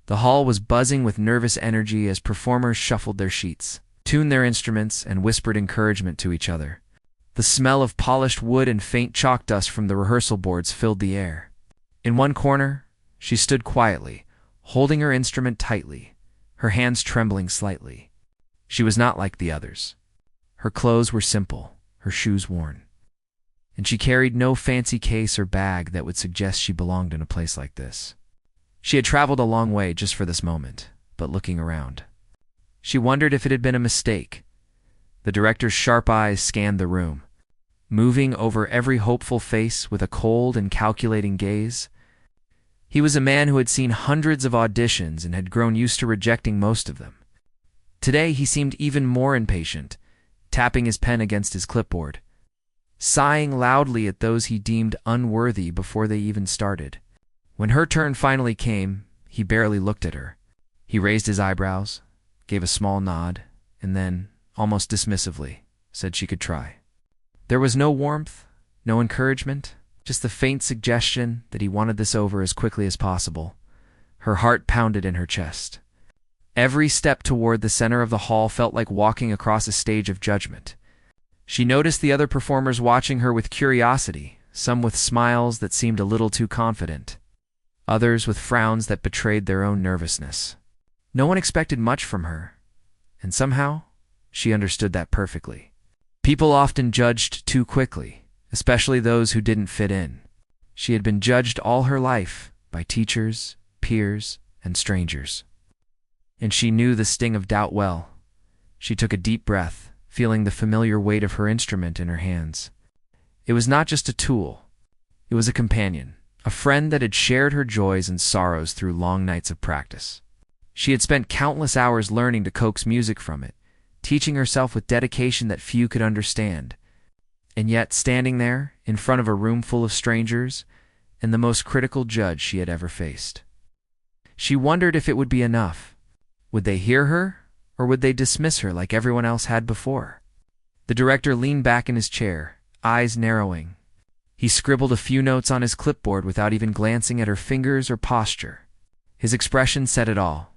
The hall was buzzing with nervous energy as performers shuffled their sheets, tuned their instruments, and whispered encouragement to each other. The smell of polished wood and faint chalk dust from the rehearsal boards filled the air. In one corner, she stood quietly, holding her instrument tightly, her hands trembling slightly. She was not like the others. Her clothes were simple, her shoes worn, and she carried no fancy case or bag that would suggest she belonged in a place like this. She had traveled a long way just for this moment, but looking around, she wondered if it had been a mistake. The director's sharp eyes scanned the room, moving over every hopeful face with a cold and calculating gaze. He was a man who had seen hundreds of auditions and had grown used to rejecting most of them. Today he seemed even more impatient, tapping his pen against his clipboard, sighing loudly at those he deemed unworthy before they even started. When her turn finally came, he barely looked at her. He raised his eyebrows, gave a small nod, and then, almost dismissively, said she could try. There was no warmth, no encouragement, just the faint suggestion that he wanted this over as quickly as possible. Her heart pounded in her chest. Every step toward the center of the hall felt like walking across a stage of judgment. She noticed the other performers watching her with curiosity, some with smiles that seemed a little too confident, others with frowns that betrayed their own nervousness. No one expected much from her, and somehow she understood that perfectly. People often judged too quickly, especially those who didn't fit in. She had been judged all her life by teachers, peers, and strangers, and she knew the sting of doubt well. She took a deep breath, feeling the familiar weight of her instrument in her hands. It was not just a tool. It was a companion, a friend that had shared her joys and sorrows through long nights of practice. She had spent countless hours learning to coax music from it, teaching herself with dedication that few could understand. And yet, standing there, in front of a room full of strangers, and the most critical judge she had ever faced, she wondered if it would be enough. Would they hear her, or would they dismiss her like everyone else had before? The director leaned back in his chair, eyes narrowing. He scribbled a few notes on his clipboard without even glancing at her fingers or posture. His expression said it all.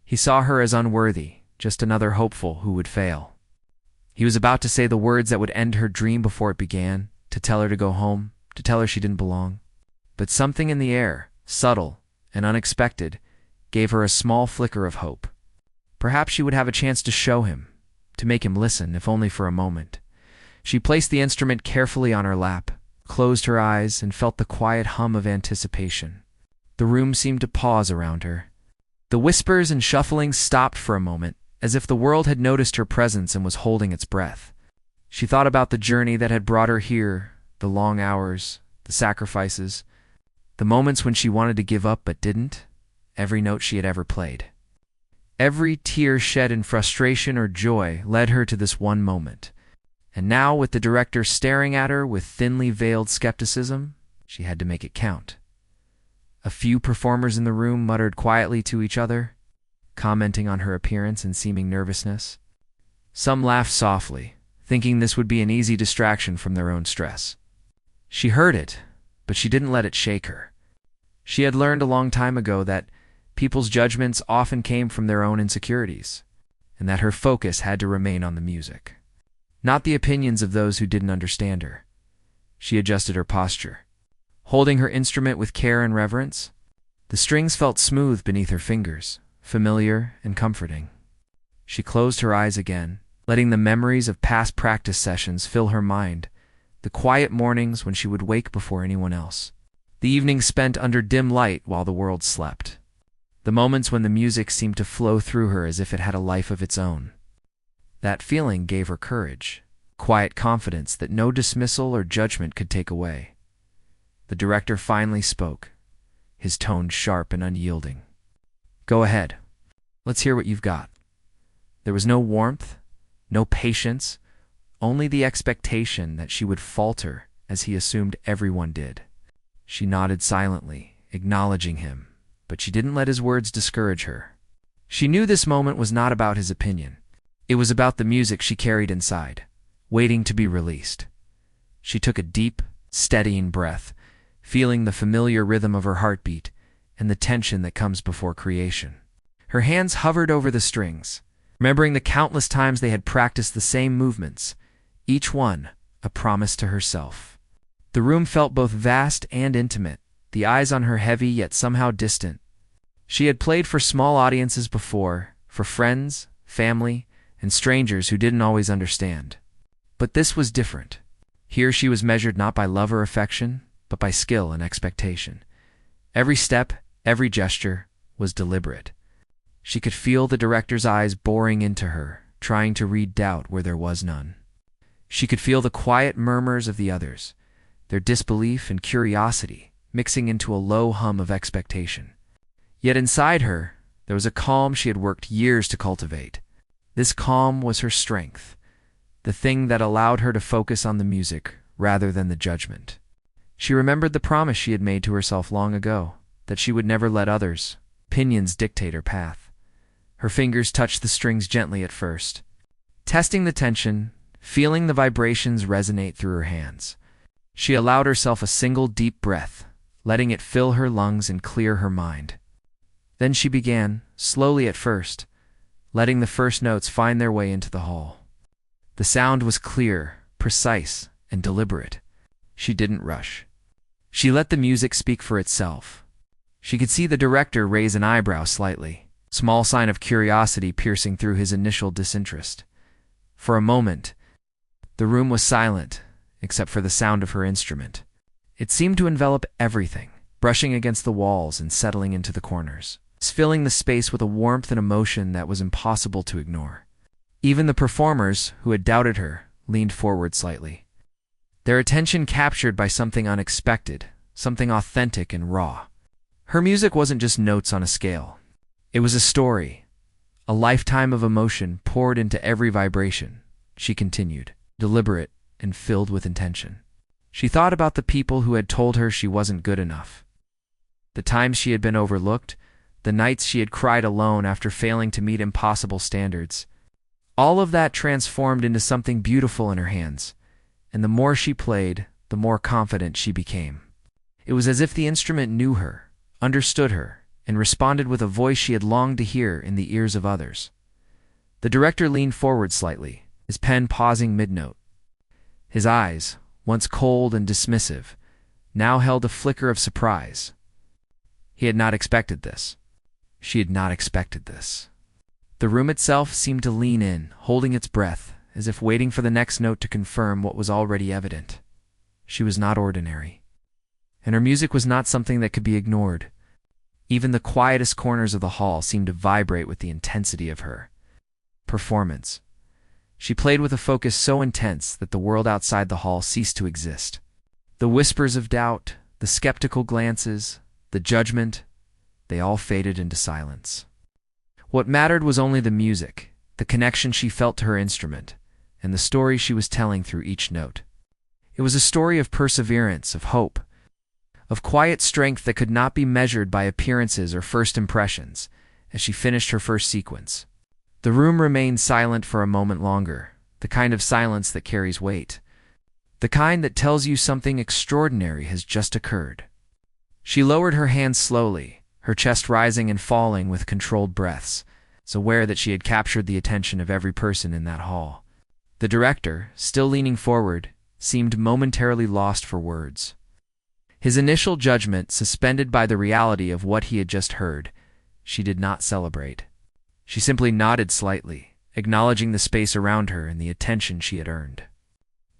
He saw her as unworthy, just another hopeful who would fail. He was about to say the words that would end her dream before it began, to tell her to go home, to tell her she didn't belong. But something in the air, subtle and unexpected, gave her a small flicker of hope. Perhaps she would have a chance to show him, to make him listen, if only for a moment. She placed the instrument carefully on her lap, closed her eyes, and felt the quiet hum of anticipation. The room seemed to pause around her. The whispers and shufflings stopped for a moment, as if the world had noticed her presence and was holding its breath. She thought about the journey that had brought her here, the long hours, the sacrifices, the moments when she wanted to give up but didn't, every note she had ever played. Every tear shed in frustration or joy led her to this one moment. And now, with the director staring at her with thinly veiled skepticism, she had to make it count. A few performers in the room muttered quietly to each other, commenting on her appearance and seeming nervousness. Some laughed softly, thinking this would be an easy distraction from their own stress. She heard it, but she didn't let it shake her. She had learned a long time ago that people's judgments often came from their own insecurities, and that her focus had to remain on the music, not the opinions of those who didn't understand her. She adjusted her posture, holding her instrument with care and reverence. The strings felt smooth beneath her fingers, familiar and comforting. She closed her eyes again, letting the memories of past practice sessions fill her mind, the quiet mornings when she would wake before anyone else, the evenings spent under dim light while the world slept, the moments when the music seemed to flow through her as if it had a life of its own. That feeling gave her courage, quiet confidence that no dismissal or judgment could take away. The director finally spoke, his tone sharp and unyielding. "Go ahead. Let's hear what you've got." There was no warmth, no patience, only the expectation that she would falter as he assumed everyone did. She nodded silently, acknowledging him, but she didn't let his words discourage her. She knew this moment was not about his opinion. It was about the music she carried inside, waiting to be released. She took a deep, steadying breath, feeling the familiar rhythm of her heartbeat, and the tension that comes before creation. Her hands hovered over the strings, remembering the countless times they had practiced the same movements, each one a promise to herself. The room felt both vast and intimate, the eyes on her heavy yet somehow distant. She had played for small audiences before, for friends, family, and strangers who didn't always understand. But this was different. Here she was measured not by love or affection, but by skill and expectation. Every step, every gesture was deliberate. She could feel the director's eyes boring into her, trying to read doubt where there was none. She could feel the quiet murmurs of the others, their disbelief and curiosity mixing into a low hum of expectation. Yet inside her, there was a calm she had worked years to cultivate. This calm was her strength, the thing that allowed her to focus on the music rather than the judgment. She remembered the promise she had made to herself long ago, that she would never let others' opinions dictate her path. Her fingers touched the strings gently at first, testing the tension, feeling the vibrations resonate through her hands. She allowed herself a single deep breath, letting it fill her lungs and clear her mind. Then she began, slowly at first, letting the first notes find their way into the hall. The sound was clear, precise, and deliberate. She didn't rush. She let the music speak for itself. She could see the director raise an eyebrow slightly, small sign of curiosity piercing through his initial disinterest. For a moment, the room was silent, except for the sound of her instrument. It seemed to envelop everything, brushing against the walls and settling into the corners, filling the space with a warmth and emotion that was impossible to ignore. Even the performers, who had doubted her, leaned forward slightly, their attention captured by something unexpected, something authentic and raw. Her music wasn't just notes on a scale. It was a story, a lifetime of emotion poured into every vibration. She continued, deliberate and filled with intention. She thought about the people who had told her she wasn't good enough, the times she had been overlooked, the nights she had cried alone after failing to meet impossible standards. All of that transformed into something beautiful in her hands, and the more she played, the more confident she became. It was as if the instrument knew her, understood her, and responded with a voice she had longed to hear in the ears of others. The director leaned forward slightly, his pen pausing mid-note. His eyes, once cold and dismissive, now held a flicker of surprise. He had not expected this. She had not expected this. The room itself seemed to lean in, holding its breath, as if waiting for the next note to confirm what was already evident. She was not ordinary, and her music was not something that could be ignored. Even the quietest corners of the hall seemed to vibrate with the intensity of her performance. She played with a focus so intense that the world outside the hall ceased to exist. The whispers of doubt, the skeptical glances, the judgment, they all faded into silence. What mattered was only the music, the connection she felt to her instrument, and the story she was telling through each note. It was a story of perseverance, of hope, of quiet strength that could not be measured by appearances or first impressions. As she finished her first sequence, the room remained silent for a moment longer, the kind of silence that carries weight, the kind that tells you something extraordinary has just occurred. She lowered her hands slowly, her chest rising and falling with controlled breaths, aware that she had captured the attention of every person in that hall. The director, still leaning forward, seemed momentarily lost for words. His initial judgment suspended by the reality of what he had just heard, she did not celebrate. She simply nodded slightly, acknowledging the space around her and the attention she had earned.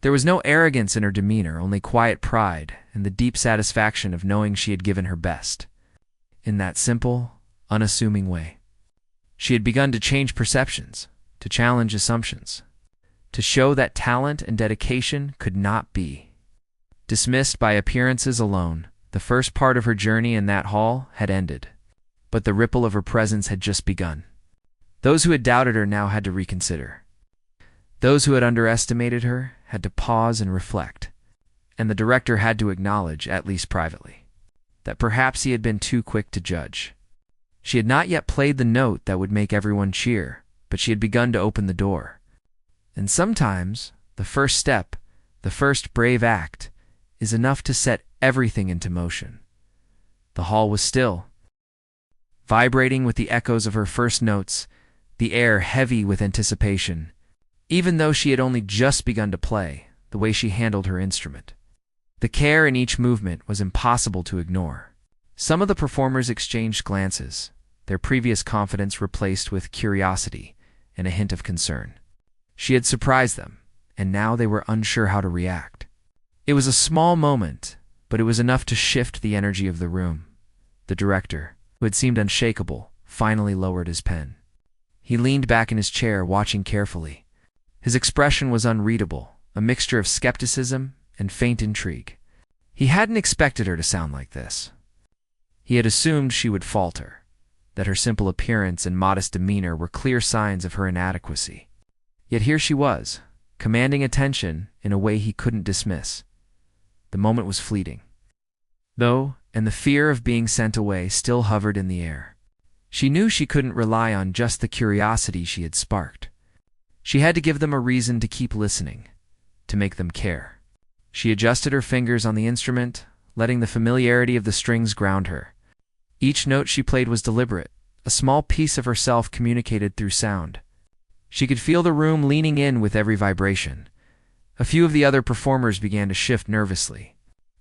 There was no arrogance in her demeanor, only quiet pride and the deep satisfaction of knowing she had given her best. In that simple, unassuming way. She had begun to change perceptions, to challenge assumptions, to show that talent and dedication could not be dismissed by appearances alone. The first part of her journey in that hall had ended, but the ripple of her presence had just begun. Those who had doubted her now had to reconsider. Those who had underestimated her had to pause and reflect, and the director had to acknowledge, at least privately, that perhaps he had been too quick to judge. She had not yet played the note that would make everyone cheer, but she had begun to open the door. And sometimes, the first step, the first brave act, is enough to set everything into motion. The hall was still, vibrating with the echoes of her first notes, the air heavy with anticipation. Even though she had only just begun to play, the way she handled her instrument, the care in each movement was impossible to ignore. Some of the performers exchanged glances, their previous confidence replaced with curiosity and a hint of concern. She had surprised them, and now they were unsure how to react. It was a small moment, but it was enough to shift the energy of the room. The director, who had seemed unshakable, finally lowered his pen. He leaned back in his chair, watching carefully. His expression was unreadable, a mixture of skepticism and faint intrigue. He hadn't expected her to sound like this. He had assumed she would falter, that her simple appearance and modest demeanor were clear signs of her inadequacy. Yet here she was, commanding attention in a way he couldn't dismiss. The moment was fleeting, though, and the fear of being sent away still hovered in the air. She knew she couldn't rely on just the curiosity she had sparked. She had to give them a reason to keep listening, to make them care. She adjusted her fingers on the instrument, letting the familiarity of the strings ground her. Each note she played was deliberate, a small piece of herself communicated through sound. She could feel the room leaning in with every vibration. A few of the other performers began to shift nervously.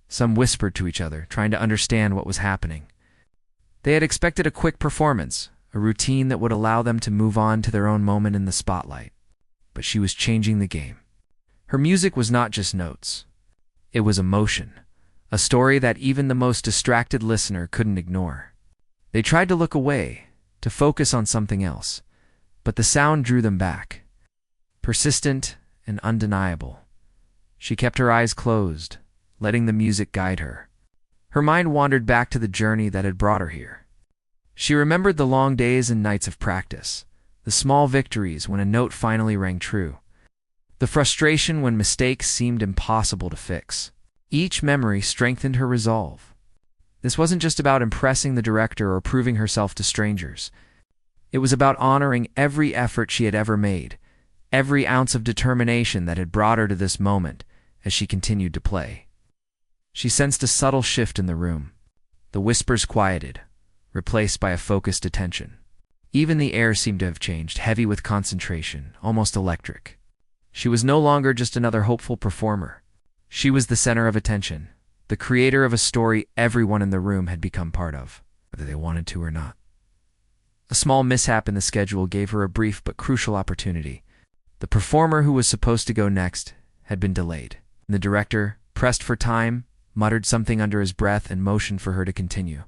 Some whispered to each other, trying to understand what was happening. They had expected a quick performance, a routine that would allow them to move on to their own moment in the spotlight. But she was changing the game. Her music was not just notes. It was emotion, a story that even the most distracted listener couldn't ignore. They tried to look away, to focus on something else, but the sound drew them back. Persistent and undeniable. She kept her eyes closed, letting the music guide her. Her mind wandered back to the journey that had brought her here. She remembered the long days and nights of practice, the small victories when a note finally rang true, the frustration when mistakes seemed impossible to fix. Each memory strengthened her resolve. This wasn't just about impressing the director or proving herself to strangers. It was about honoring every effort she had ever made, every ounce of determination that had brought her to this moment as she continued to play. She sensed a subtle shift in the room. The whispers quieted, replaced by a focused attention. Even the air seemed to have changed, heavy with concentration, almost electric. She was no longer just another hopeful performer. She was the center of attention, the creator of a story everyone in the room had become part of, whether they wanted to or not. A small mishap in the schedule gave her a brief but crucial opportunity. The performer who was supposed to go next had been delayed. The director, pressed for time, muttered something under his breath and motioned for her to continue.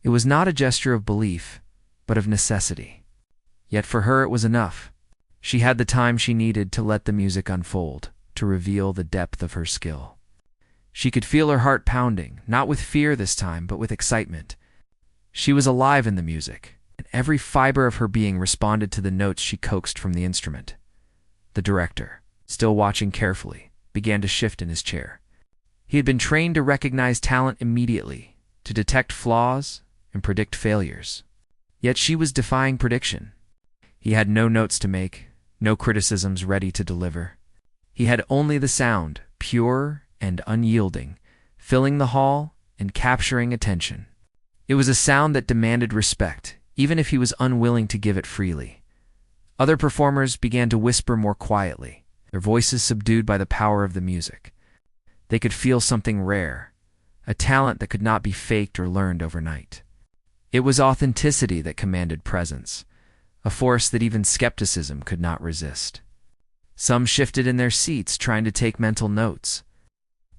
It was not a gesture of belief, but of necessity. Yet for her it was enough. She had the time she needed to let the music unfold, to reveal the depth of her skill. She could feel her heart pounding, not with fear this time, but with excitement. She was alive in the music, and every fiber of her being responded to the notes she coaxed from the instrument. The director, still watching carefully, began to shift in his chair. He had been trained to recognize talent immediately, to detect flaws and predict failures. Yet she was defying prediction. He had no notes to make, no criticisms ready to deliver. He had only the sound, pure and unyielding, filling the hall and capturing attention. It was a sound that demanded respect, even if he was unwilling to give it freely. Other performers began to whisper more quietly, their voices subdued by the power of the music. They could feel something rare, a talent that could not be faked or learned overnight. It was authenticity that commanded presence, a force that even skepticism could not resist. Some shifted in their seats, trying to take mental notes,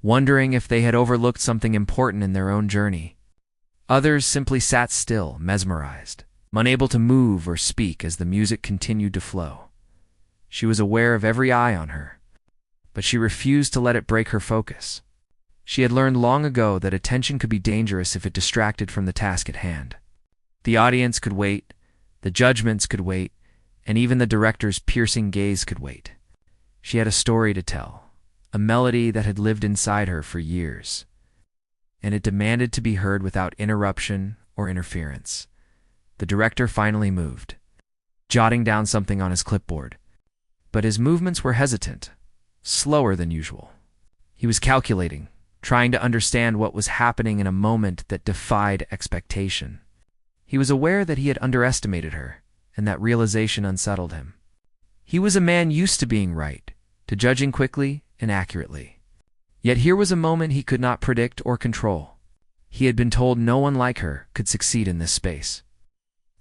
wondering if they had overlooked something important in their own journey. Others simply sat still, mesmerized, unable to move or speak as the music continued to flow. She was aware of every eye on her, but she refused to let it break her focus. She had learned long ago that attention could be dangerous if it distracted from the task at hand. The audience could wait, the judgments could wait, and even the director's piercing gaze could wait. She had a story to tell, a melody that had lived inside her for years, and it demanded to be heard without interruption or interference. The director finally moved, jotting down something on his clipboard. But his movements were hesitant, slower than usual. He was calculating, trying to understand what was happening in a moment that defied expectation. He was aware that he had underestimated her, and that realization unsettled him. He was a man used to being right, to judging quickly and accurately. Yet here was a moment he could not predict or control. He had been told no one like her could succeed in this space.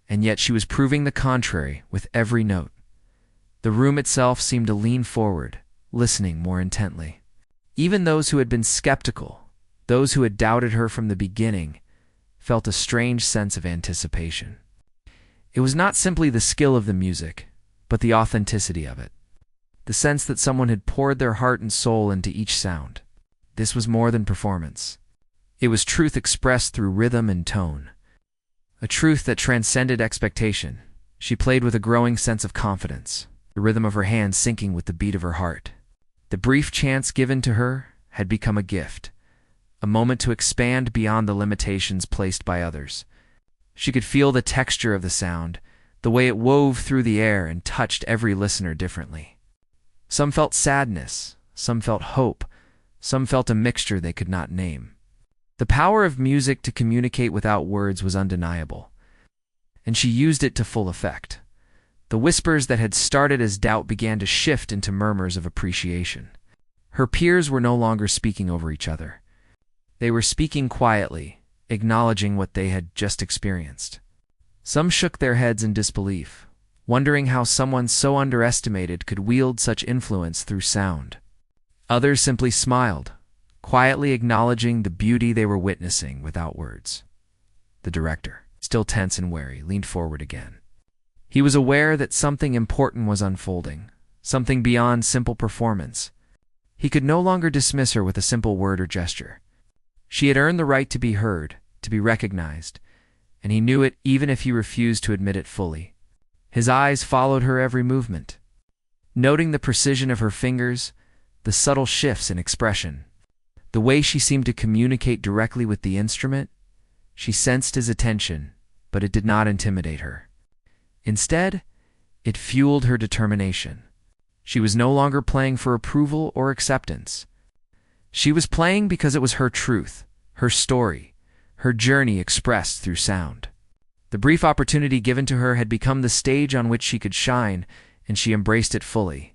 And yet she was proving the contrary with every note. The room itself seemed to lean forward, listening more intently. Even those who had been skeptical, those who had doubted her from the beginning, felt a strange sense of anticipation. It was not simply the skill of the music, but the authenticity of it. The sense that someone had poured their heart and soul into each sound. This was more than performance. It was truth expressed through rhythm and tone. A truth that transcended expectation. She played with a growing sense of confidence, the rhythm of her hands syncing with the beat of her heart. The brief chance given to her had become a gift, a moment to expand beyond the limitations placed by others. She could feel the texture of the sound, the way it wove through the air and touched every listener differently. Some felt sadness, some felt hope, some felt a mixture they could not name. The power of music to communicate without words was undeniable, and she used it to full effect. The whispers that had started as doubt began to shift into murmurs of appreciation. Her peers were no longer speaking over each other. They were speaking quietly, acknowledging what they had just experienced. Some shook their heads in disbelief, wondering how someone so underestimated could wield such influence through sound. Others simply smiled, quietly acknowledging the beauty they were witnessing without words. The director, still tense and wary, leaned forward again. He was aware that something important was unfolding, something beyond simple performance. He could no longer dismiss her with a simple word or gesture. She had earned the right to be heard, to be recognized, and he knew it even if he refused to admit it fully. His eyes followed her every movement, noting the precision of her fingers, the subtle shifts in expression, the way she seemed to communicate directly with the instrument. She sensed his attention, but it did not intimidate her. Instead, it fueled her determination. She was no longer playing for approval or acceptance. She was playing because it was her truth, her story, her journey expressed through sound. The brief opportunity given to her had become the stage on which she could shine, and she embraced it fully.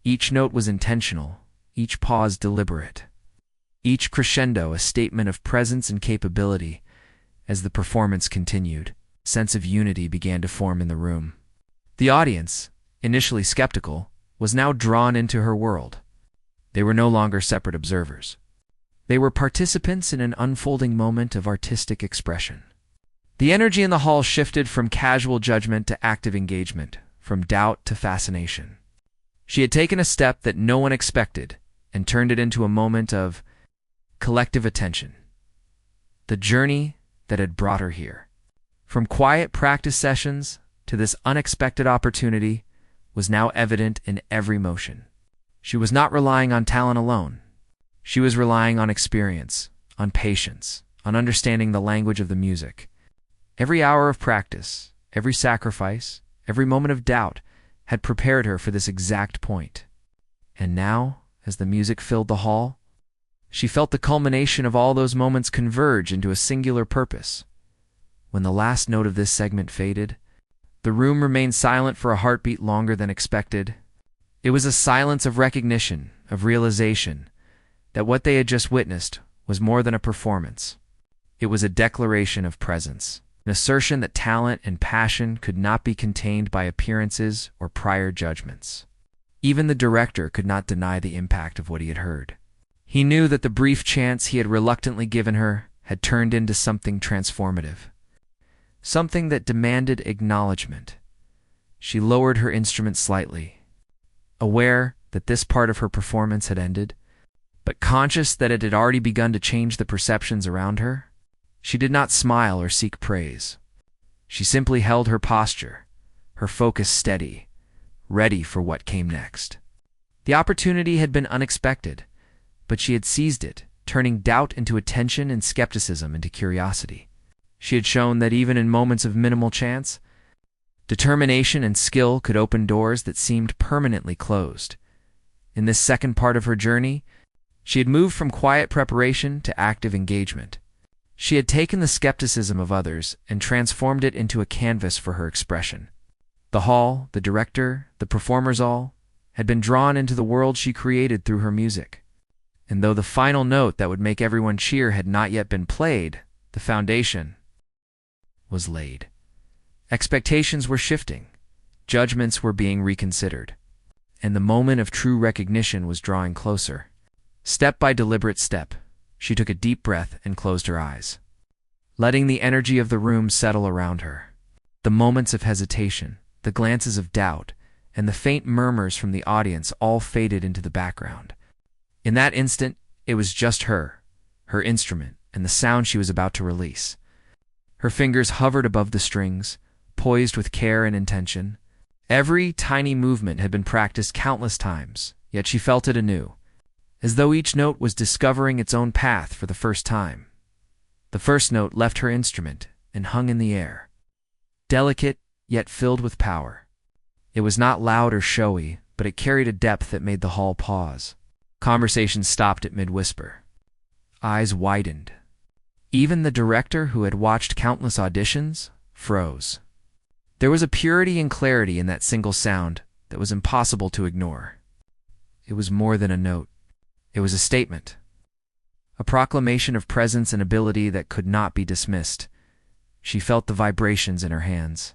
Each note was intentional, each pause deliberate, each crescendo a statement of presence and capability. As the performance continued, a sense of unity began to form in the room. The audience, initially skeptical, was now drawn into her world. They were no longer separate observers. They were participants in an unfolding moment of artistic expression. The energy in the hall shifted from casual judgment to active engagement, from doubt to fascination. She had taken a step that no one expected and turned it into a moment of collective attention. The journey that had brought her here, from quiet practice sessions to this unexpected opportunity, was now evident in every motion. She was not relying on talent alone. She was relying on experience, on patience, on understanding the language of the music. Every hour of practice, every sacrifice, every moment of doubt had prepared her for this exact point. And now, as the music filled the hall, she felt the culmination of all those moments converge into a singular purpose. When the last note of this segment faded, the room remained silent for a heartbeat longer than expected. It was a silence of recognition, of realization, that what they had just witnessed was more than a performance. It was a declaration of presence, an assertion that talent and passion could not be contained by appearances or prior judgments. Even the director could not deny the impact of what he had heard. He knew that the brief chance he had reluctantly given her had turned into something transformative, something that demanded acknowledgement. She lowered her instrument slightly, aware that this part of her performance had ended, but conscious that it had already begun to change the perceptions around her. She did not smile or seek praise. She simply held her posture, her focus steady, ready for what came next. The opportunity had been unexpected, but she had seized it, turning doubt into attention and skepticism into curiosity. She had shown that even in moments of minimal chance, determination and skill could open doors that seemed permanently closed. In this second part of her journey, she had moved from quiet preparation to active engagement. She had taken the skepticism of others and transformed it into a canvas for her expression. The hall, the director, the performers all had been drawn into the world she created through her music. And though the final note that would make everyone cheer had not yet been played, the foundation was laid. Expectations were shifting, judgments were being reconsidered, and the moment of true recognition was drawing closer. Step by deliberate step, she took a deep breath and closed her eyes, letting the energy of the room settle around her. The moments of hesitation, the glances of doubt, and the faint murmurs from the audience all faded into the background. In that instant, it was just her instrument, and the sound she was about to release. Her fingers hovered above the strings, poised with care and intention. Every tiny movement had been practiced countless times, yet she felt it anew, as though each note was discovering its own path for the first time. The first note left her instrument and hung in the air, delicate yet filled with power. It was not loud or showy, but it carried a depth that made the hall pause. Conversation stopped at mid-whisper. Eyes widened. Even the director, who had watched countless auditions, froze. There was a purity and clarity in that single sound that was impossible to ignore. It was more than a note. It was a statement, a proclamation of presence and ability that could not be dismissed. She felt the vibrations in her hands,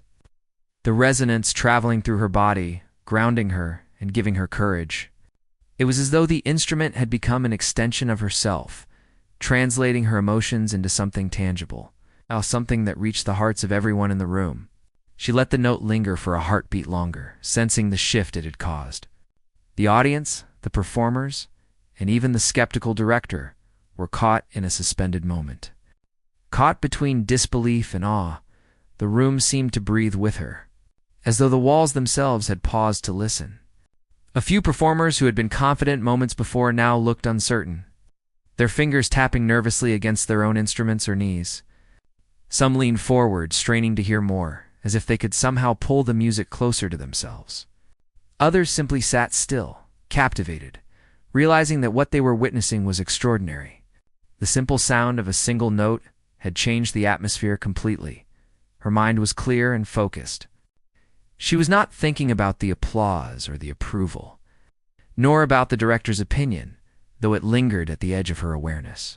the resonance traveling through her body, grounding her and giving her courage. It was as though the instrument had become an extension of herself, translating her emotions into something tangible, something that reached the hearts of everyone in the room. She let the note linger for a heartbeat longer, sensing the shift it had caused. The audience, the performers, and even the skeptical director were caught in a suspended moment. Caught between disbelief and awe, the room seemed to breathe with her, as though the walls themselves had paused to listen. A few performers who had been confident moments before now looked uncertain, their fingers tapping nervously against their own instruments or knees. Some leaned forward, straining to hear more, as if they could somehow pull the music closer to themselves. Others simply sat still, captivated, realizing that what they were witnessing was extraordinary. The simple sound of a single note had changed the atmosphere completely. Her mind was clear and focused. She was not thinking about the applause or the approval, nor about the director's opinion, though it lingered at the edge of her awareness.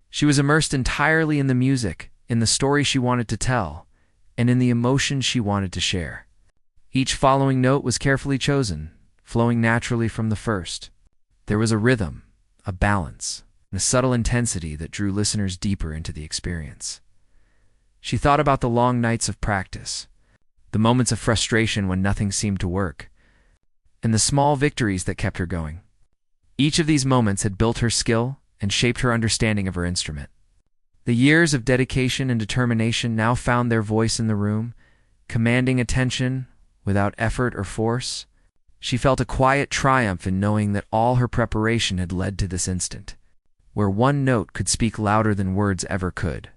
She was immersed entirely in the music, in the story she wanted to tell, and in the emotion she wanted to share. Each following note was carefully chosen, flowing naturally from the first. There was a rhythm, a balance, and a subtle intensity that drew listeners deeper into the experience. She thought about the long nights of practice, the moments of frustration when nothing seemed to work, and the small victories that kept her going. Each of these moments had built her skill and shaped her understanding of her instrument. The years of dedication and determination now found their voice in the room, commanding attention without effort or force. She felt a quiet triumph in knowing that all her preparation had led to this instant, where one note could speak louder than words ever could.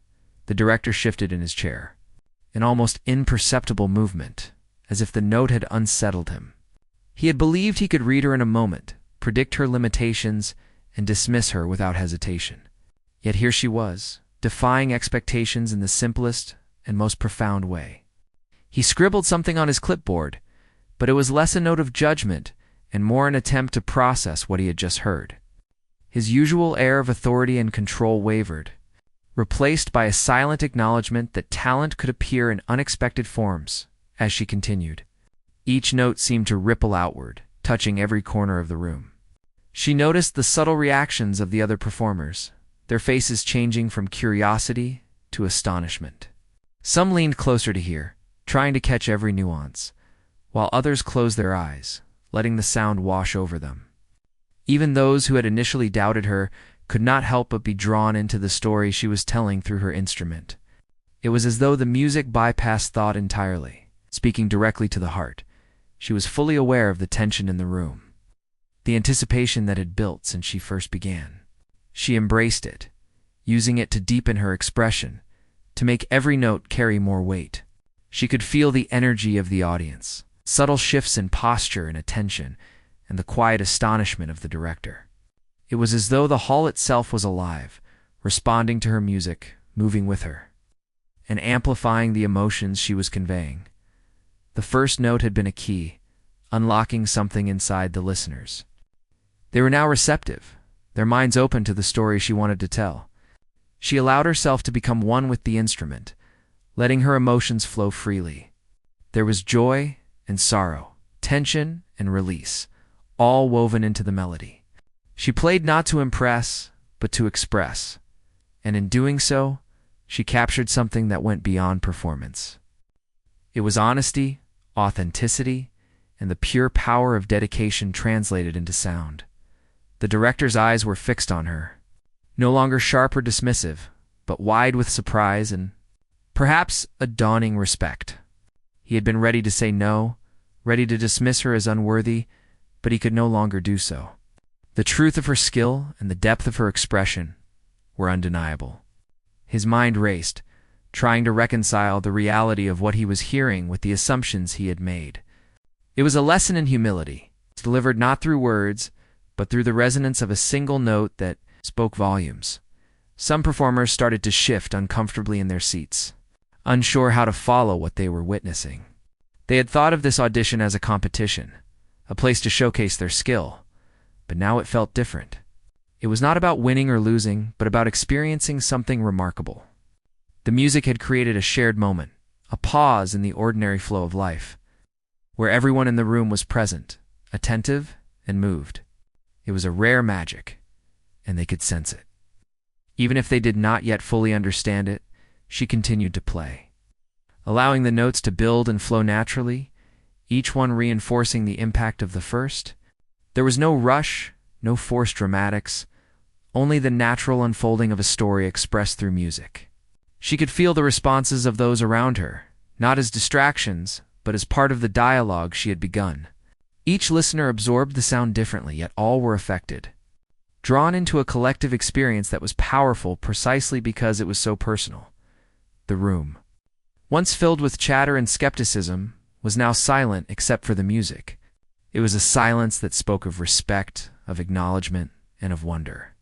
The director shifted in his chair, an almost imperceptible movement, as if the note had unsettled him. He had believed he could read her in a moment, predict her limitations, and dismiss her without hesitation. Yet here she was, defying expectations in the simplest and most profound way. He scribbled something on his clipboard, but it was less a note of judgment and more an attempt to process what he had just heard. His usual air of authority and control wavered, replaced by a silent acknowledgement that talent could appear in unexpected forms. As she continued, each note seemed to ripple outward, touching every corner of the room. She noticed the subtle reactions of the other performers, their faces changing from curiosity to astonishment. Some leaned closer to hear, trying to catch every nuance, while others closed their eyes, letting the sound wash over them. Even those who had initially doubted her could not help but be drawn into the story she was telling through her instrument. It was as though the music bypassed thought entirely, speaking directly to the heart. She was fully aware of the tension in the room, the anticipation that had built since she first began. She embraced it, using it to deepen her expression, to make every note carry more weight. She could feel the energy of the audience, subtle shifts in posture and attention, and the quiet astonishment of the director. It was as though the hall itself was alive, responding to her music, moving with her, and amplifying the emotions she was conveying. The first note had been a key, unlocking something inside the listeners. They were now receptive, their minds open to the story she wanted to tell. She allowed herself to become one with the instrument, letting her emotions flow freely. There was joy and sorrow, tension and release, all woven into the melody. She played not to impress, but to express, and in doing so, she captured something that went beyond performance. It was honesty, authenticity, and the pure power of dedication translated into sound. The director's eyes were fixed on her, no longer sharp or dismissive, but wide with surprise and perhaps a dawning respect. He had been ready to say no, ready to dismiss her as unworthy, but he could no longer do so. The truth of her skill and the depth of her expression were undeniable. His mind raced, trying to reconcile the reality of what he was hearing with the assumptions he had made. It was a lesson in humility, delivered not through words, but through the resonance of a single note that spoke volumes. Some performers started to shift uncomfortably in their seats, unsure how to follow what they were witnessing. They had thought of this audition as a competition, a place to showcase their skill, but now it felt different. It was not about winning or losing, but about experiencing something remarkable. The music had created a shared moment, a pause in the ordinary flow of life, where everyone in the room was present, attentive, and moved. It was a rare magic, and they could sense it. Even if they did not yet fully understand it, she continued to play, allowing the notes to build and flow naturally, each one reinforcing the impact of the first. There was no rush, no forced dramatics, only the natural unfolding of a story expressed through music. She could feel the responses of those around her, not as distractions, but as part of the dialogue she had begun. Each listener absorbed the sound differently, yet all were affected, drawn into a collective experience that was powerful precisely because it was so personal. The room, once filled with chatter and skepticism, was now silent except for the music. It was a silence that spoke of respect, of acknowledgement, and of wonder.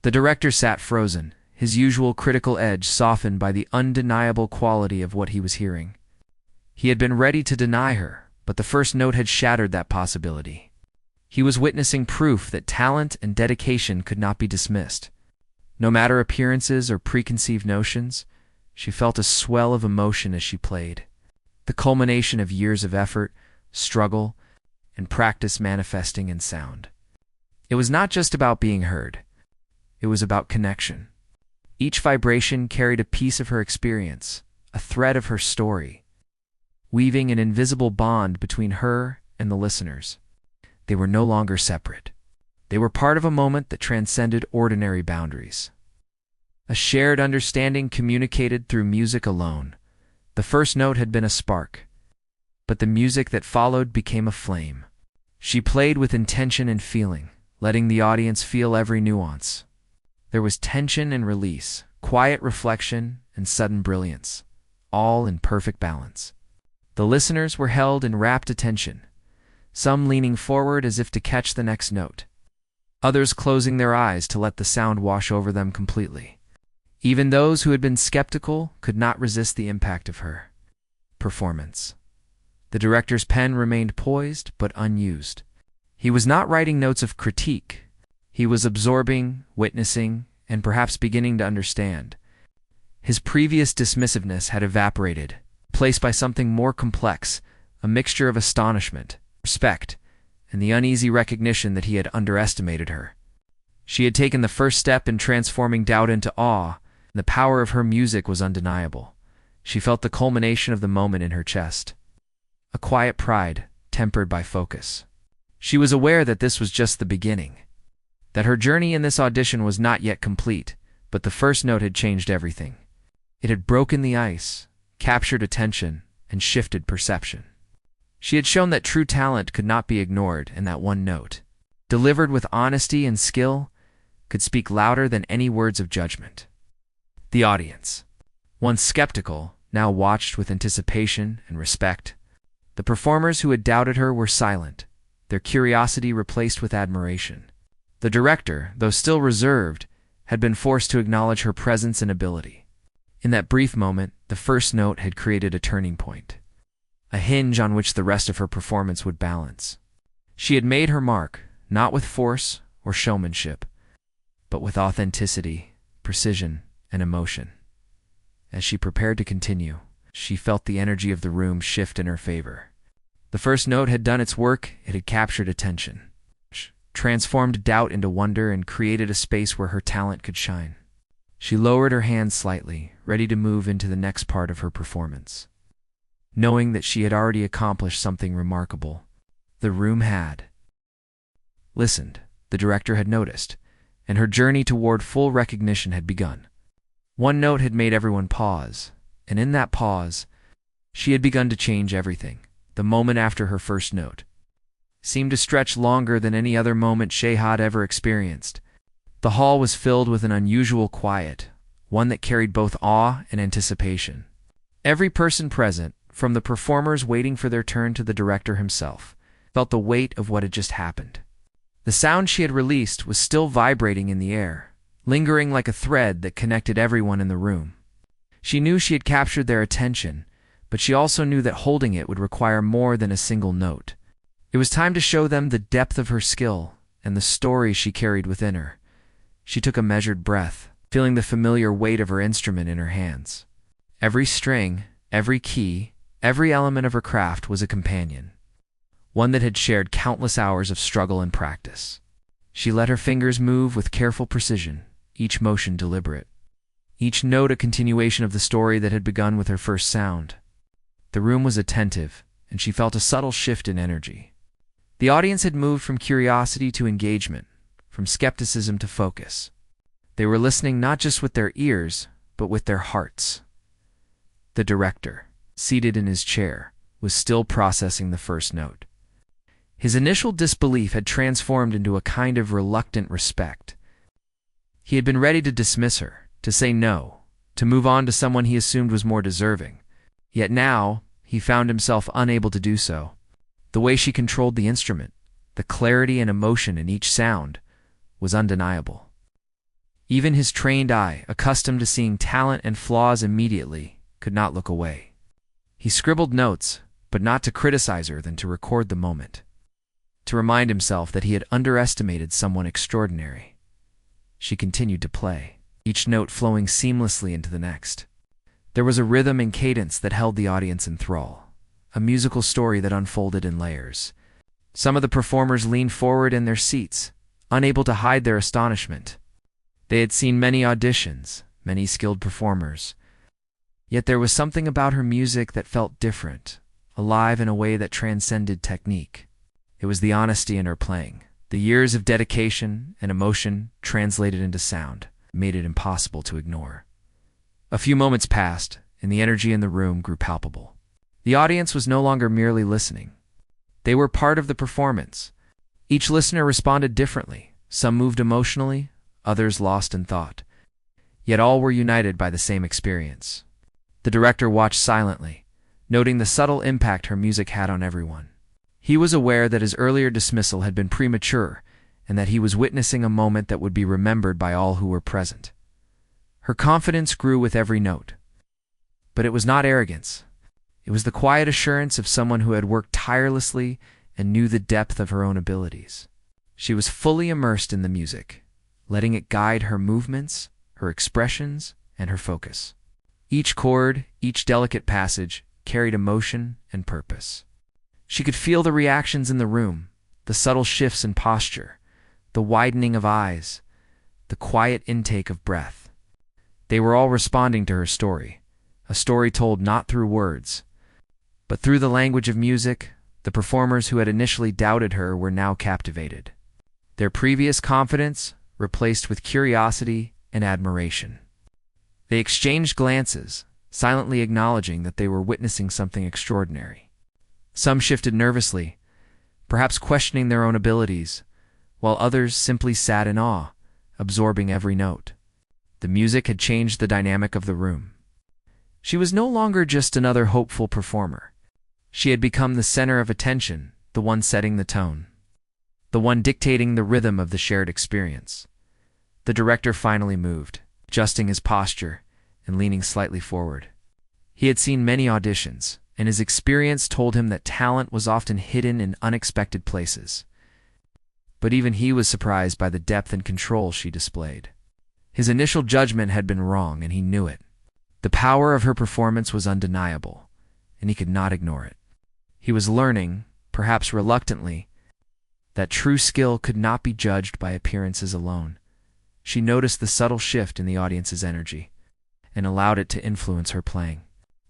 The director sat frozen, his usual critical edge softened by the undeniable quality of what he was hearing. He had been ready to deny her, but the first note had shattered that possibility. He was witnessing proof that talent and dedication could not be dismissed. No matter appearances or preconceived notions, she felt a swell of emotion as she played, the culmination of years of effort, struggle, and practice manifesting in sound. It was not just about being heard. It was about connection. Each vibration carried a piece of her experience, a thread of her story, weaving an invisible bond between her and the listeners. They were no longer separate. They were part of a moment that transcended ordinary boundaries. A shared understanding communicated through music alone. The first note had been a spark, but the music that followed became a flame. She played with intention and feeling, letting the audience feel every nuance. There was tension and release, quiet reflection and sudden brilliance, all in perfect balance. The listeners were held in rapt attention, some leaning forward as if to catch the next note, others closing their eyes to let the sound wash over them completely. Even those who had been skeptical could not resist the impact of her performance. The director's pen remained poised but unused. He was not writing notes of critique. He was absorbing, witnessing, and perhaps beginning to understand. His previous dismissiveness had evaporated, placed by something more complex, a mixture of astonishment, respect, and the uneasy recognition that he had underestimated her. She had taken the first step in transforming doubt into awe, and the power of her music was undeniable. She felt the culmination of the moment in her chest, a quiet pride tempered by focus. She was aware that this was just the beginning, that her journey in this audition was not yet complete, but the first note had changed everything. It had broken the ice, captured attention, and shifted perception. She had shown that true talent could not be ignored, and that one note, delivered with honesty and skill, could speak louder than any words of judgment. The audience, once skeptical, now watched with anticipation and respect. The performers who had doubted her were silent, their curiosity replaced with admiration. The director, though still reserved, had been forced to acknowledge her presence and ability. In that brief moment, the first note had created a turning point, a hinge on which the rest of her performance would balance. She had made her mark, not with force or showmanship, but with authenticity, precision, and emotion. As she prepared to continue, she felt the energy of the room shift in her favor. The first note had done its work. It had captured attention, transformed doubt into wonder, and created a space where her talent could shine. She lowered her hands slightly, ready to move into the next part of her performance. Knowing that she had already accomplished something remarkable, the room had listened. The director had noticed, and her journey toward full recognition had begun. One note had made everyone pause, and in that pause, she had begun to change everything. The moment after her first note seemed to stretch longer than any other moment Shay had ever experienced. The hall was filled with an unusual quiet, one that carried both awe and anticipation. Every person present, from the performers waiting for their turn to the director himself, felt the weight of what had just happened. The sound she had released was still vibrating in the air, lingering like a thread that connected everyone in the room. She knew she had captured their attention, but she also knew that holding it would require more than a single note. It was time to show them the depth of her skill and the story she carried within her. She took a measured breath, feeling the familiar weight of her instrument in her hands. Every string, every key, every element of her craft was a companion, one that had shared countless hours of struggle and practice. She let her fingers move with careful precision, each motion deliberate, each note a continuation of the story that had begun with her first sound. The room was attentive, and she felt a subtle shift in energy. The audience had moved from curiosity to engagement, from skepticism to focus. They were listening not just with their ears, but with their hearts. The director, seated in his chair, was still processing the first note. His initial disbelief had transformed into a kind of reluctant respect. He had been ready to dismiss her, to say no, to move on to someone he assumed was more deserving. Yet now, he found himself unable to do so. The way she controlled the instrument, the clarity and emotion in each sound, was undeniable. Even his trained eye, accustomed to seeing talent and flaws immediately, could not look away. He scribbled notes, but not to criticize her than to record the moment, to remind himself that he had underestimated someone extraordinary. She continued to play, each note flowing seamlessly into the next. There was a rhythm and cadence that held the audience in thrall, a musical story that unfolded in layers. Some of the performers leaned forward in their seats, unable to hide their astonishment. They had seen many auditions, many skilled performers. Yet there was something about her music that felt different, alive in a way that transcended technique. It was the honesty in her playing. The years of dedication and emotion translated into sound made it impossible to ignore. A few moments passed, and the energy in the room grew palpable. The audience was no longer merely listening. They were part of the performance. Each listener responded differently. Some moved emotionally, others lost in thought. Yet all were united by the same experience. The director watched silently, noting the subtle impact her music had on everyone. He was aware that his earlier dismissal had been premature, and that he was witnessing a moment that would be remembered by all who were present. Her confidence grew with every note. But it was not arrogance. It was the quiet assurance of someone who had worked tirelessly and knew the depth of her own abilities. She was fully immersed in the music, letting it guide her movements, her expressions, and her focus. Each chord, each delicate passage, carried emotion and purpose. She could feel the reactions in the room, the subtle shifts in posture, the widening of eyes, the quiet intake of breath. They were all responding to her story, a story told not through words, but through the language of music. The performers who had initially doubted her were now captivated, their previous confidence replaced with curiosity and admiration. They exchanged glances, silently acknowledging that they were witnessing something extraordinary. Some shifted nervously, perhaps questioning their own abilities, while others simply sat in awe, absorbing every note. The music had changed the dynamic of the room. She was no longer just another hopeful performer. She had become the center of attention, the one setting the tone, the one dictating the rhythm of the shared experience. The director finally moved, adjusting his posture and leaning slightly forward. He had seen many auditions, and his experience told him that talent was often hidden in unexpected places. But even he was surprised by the depth and control she displayed. His initial judgment had been wrong, and he knew it. The power of her performance was undeniable, and he could not ignore it. He was learning, perhaps reluctantly, that true skill could not be judged by appearances alone. She noticed the subtle shift in the audience's energy and allowed it to influence her playing.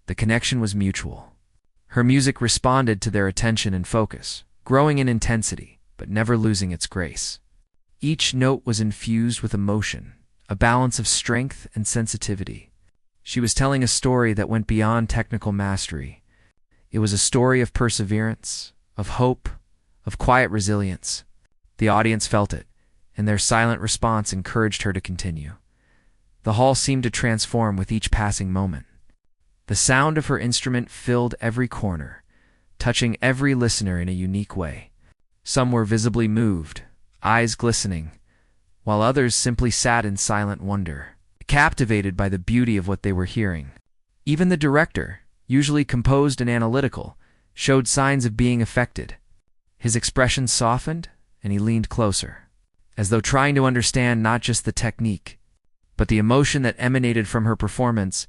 The connection was mutual. Her music responded to their attention and focus, growing in intensity, but never losing its grace. Each note was infused with emotion, a balance of strength and sensitivity. She was telling a story that went beyond technical mastery. It was a story of perseverance, of hope, of quiet resilience. The audience felt it, and their silent response encouraged her to continue. The hall seemed to transform with each passing moment. The sound of her instrument filled every corner, touching every listener in a unique way. Some were visibly moved, eyes glistening, while others simply sat in silent wonder, captivated by the beauty of what they were hearing. Even the director, usually composed and analytical, showed signs of being affected. His expression softened, and he leaned closer, as though trying to understand not just the technique, but the emotion that emanated from her performance.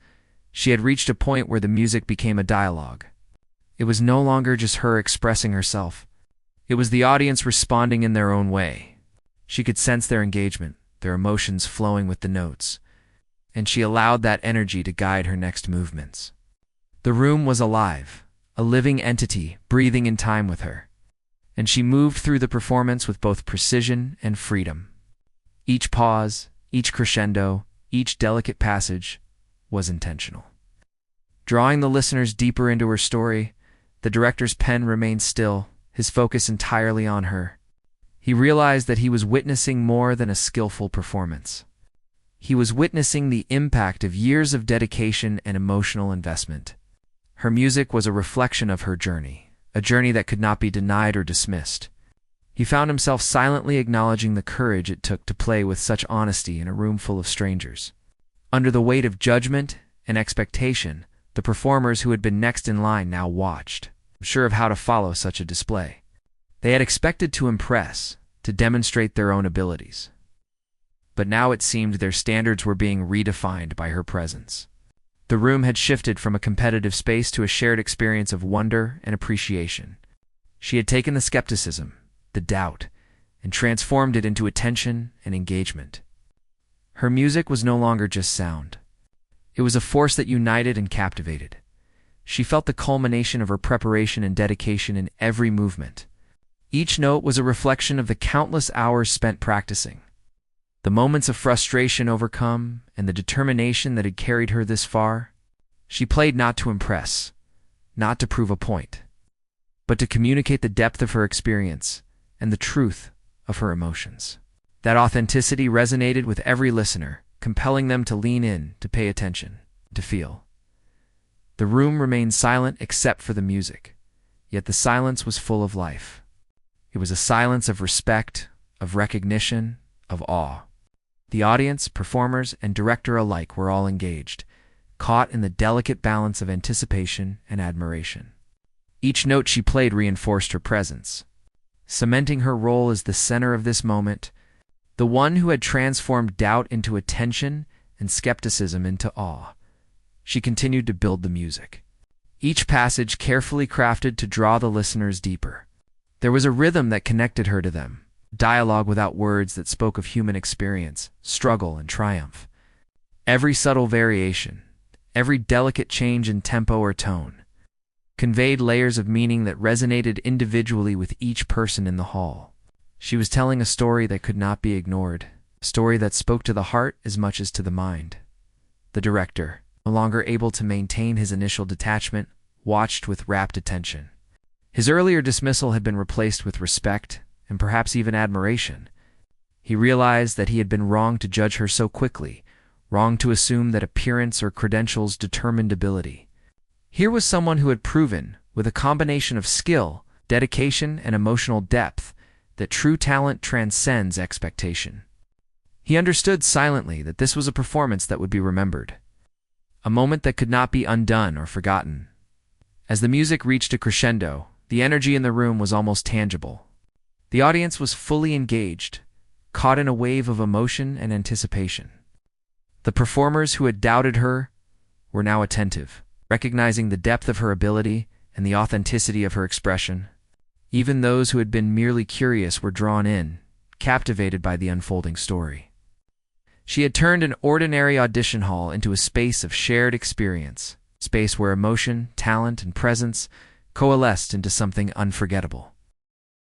She had reached a point where the music became a dialogue. It was no longer just her expressing herself. It was the audience responding in their own way. She could sense their engagement, their emotions flowing with the notes, and she allowed that energy to guide her next movements. The room was alive, a living entity breathing in time with her, and she moved through the performance with both precision and freedom. Each pause, each crescendo, each delicate passage was intentional. Drawing the listeners deeper into her story, the director's pen remained still, his focus entirely on her. He realized that he was witnessing more than a skillful performance. He was witnessing the impact of years of dedication and emotional investment. Her music was a reflection of her journey, a journey that could not be denied or dismissed. He found himself silently acknowledging the courage it took to play with such honesty in a room full of strangers. Under the weight of judgment and expectation, the performers who had been next in line now watched, unsure of how to follow such a display. They had expected to impress, to demonstrate their own abilities. But now it seemed their standards were being redefined by her presence. The room had shifted from a competitive space to a shared experience of wonder and appreciation. She had taken the skepticism, the doubt, and transformed it into attention and engagement. Her music was no longer just sound. It was a force that united and captivated. She felt the culmination of her preparation and dedication in every movement. Each note was a reflection of the countless hours spent practicing, the moments of frustration overcome, and the determination that had carried her this far. She played not to impress, not to prove a point, but to communicate the depth of her experience and the truth of her emotions. That authenticity resonated with every listener, compelling them to lean in, to pay attention, to feel. The room remained silent except for the music, yet the silence was full of life. It was a silence of respect, of recognition, of awe. The audience, performers, and director alike were all engaged, caught in the delicate balance of anticipation and admiration. Each note she played reinforced her presence, cementing her role as the center of this moment, the one who had transformed doubt into attention and skepticism into awe. She continued to build the music, each passage carefully crafted to draw the listeners deeper. There was a rhythm that connected her to them, dialogue without words that spoke of human experience, struggle, and triumph. Every subtle variation, every delicate change in tempo or tone, conveyed layers of meaning that resonated individually with each person in the hall. She was telling a story that could not be ignored, a story that spoke to the heart as much as to the mind. The director, no longer able to maintain his initial detachment, watched with rapt attention. His earlier dismissal had been replaced with respect and perhaps even admiration. He realized that he had been wrong to judge her so quickly, wrong to assume that appearance or credentials determined ability. Here was someone who had proven, with a combination of skill, dedication, and emotional depth, that true talent transcends expectation. He understood silently that this was a performance that would be remembered. a moment that could not be undone or forgotten. As the music reached a crescendo, the energy in the room was almost tangible. The audience was fully engaged, caught in a wave of emotion and anticipation. The performers who had doubted her were now attentive, recognizing the depth of her ability and the authenticity of her expression. Even those who had been merely curious were drawn in, captivated by the unfolding story. She had turned an ordinary audition hall into a space of shared experience, space where emotion, talent, and presence coalesced into something unforgettable.